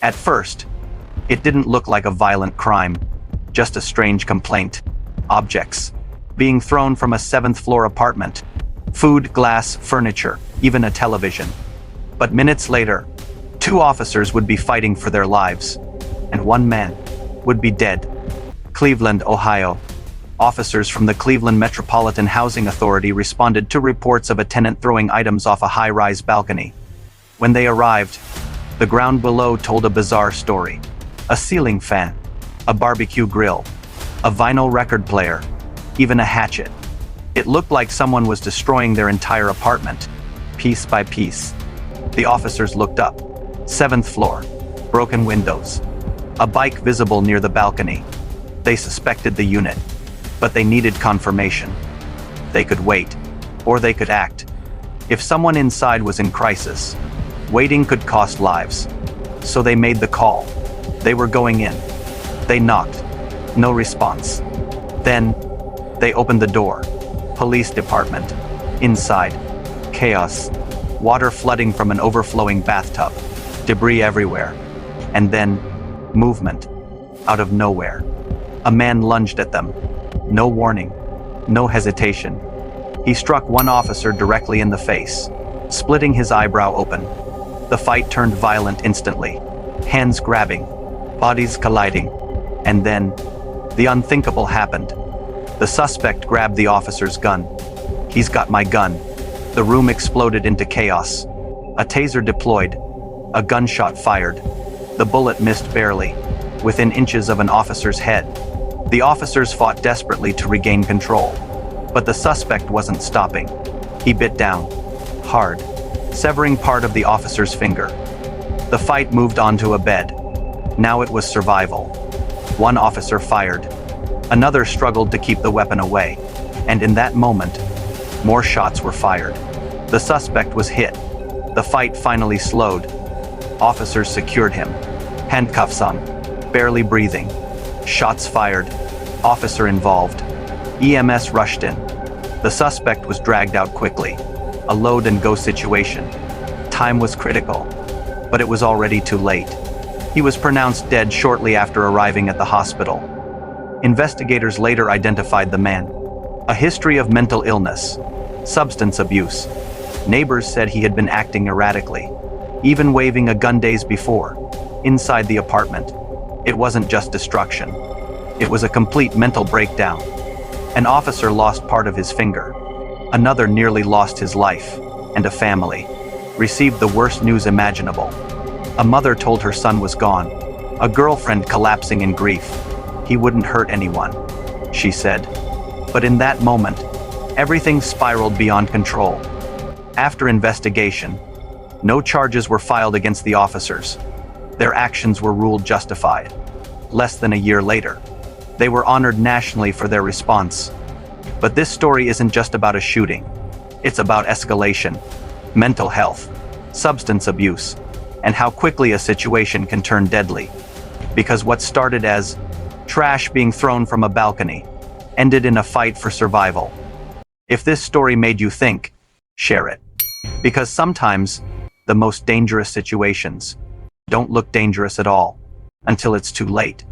At first, it didn't look like a violent crime, just a strange complaint. Objects being thrown from a seventh-floor apartment. Food, glass, furniture, even a television. But minutes later, 2 officers would be fighting for their lives, and 1 man would be dead. Cleveland, Ohio. Officers from the Cleveland Metropolitan Housing Authority responded to reports of a tenant throwing items off a high-rise balcony. When they arrived, the ground below told a bizarre story. A ceiling fan, a barbecue grill, a vinyl record player, even a hatchet. It looked like someone was destroying their entire apartment, piece by piece. The officers looked up. 7th floor, broken windows, a bike visible near the balcony. They suspected the unit, but they needed confirmation. They could wait, or they could act. If someone inside was in crisis, waiting could cost lives. So they made the call. They were going in. They knocked. No response. Then, they opened the door. Police department. Inside. Chaos. Water flooding from an overflowing bathtub. Debris everywhere. And then, movement. Out of nowhere. A man lunged at them. No warning. No hesitation. He struck one officer directly in the face, splitting his eyebrow open. The fight turned violent instantly. Hands grabbing. Bodies colliding. And then, the unthinkable happened. The suspect grabbed the officer's gun. "He's got my gun." The room exploded into chaos. A taser deployed. A gunshot fired. The bullet missed barely, within inches of an officer's head. The officers fought desperately to regain control. But the suspect wasn't stopping. He bit down. Hard. Severing part of the officer's finger. The fight moved onto a bed. Now it was survival. One officer fired. Another struggled to keep the weapon away. And in that moment, more shots were fired. The suspect was hit. The fight finally slowed. Officers secured him. Handcuffs on. Barely breathing. Shots fired. Officer involved. EMS rushed in. The suspect was dragged out quickly. A load-and-go situation. Time was critical, but it was already too late. He was pronounced dead shortly after arriving at the hospital. Investigators later identified the man. A history of mental illness, substance abuse. Neighbors said he had been acting erratically, even waving a gun days before, inside the apartment. It wasn't just destruction. It was a complete mental breakdown. An officer lost part of his finger. Another nearly lost his life, and a family received the worst news imaginable. A mother told her son was gone. A girlfriend collapsing in grief. He wouldn't hurt anyone, she said. But in that moment, everything spiraled beyond control. After investigation, no charges were filed against the officers. Their actions were ruled justified. Less than a year later, they were honored nationally for their response. But this story isn't just about a shooting. It's about escalation, mental health, substance abuse, and how quickly a situation can turn deadly. Because what started as trash being thrown from a balcony ended in a fight for survival. If this story made you think, share it. Because sometimes the most dangerous situations don't look dangerous at all until it's too late.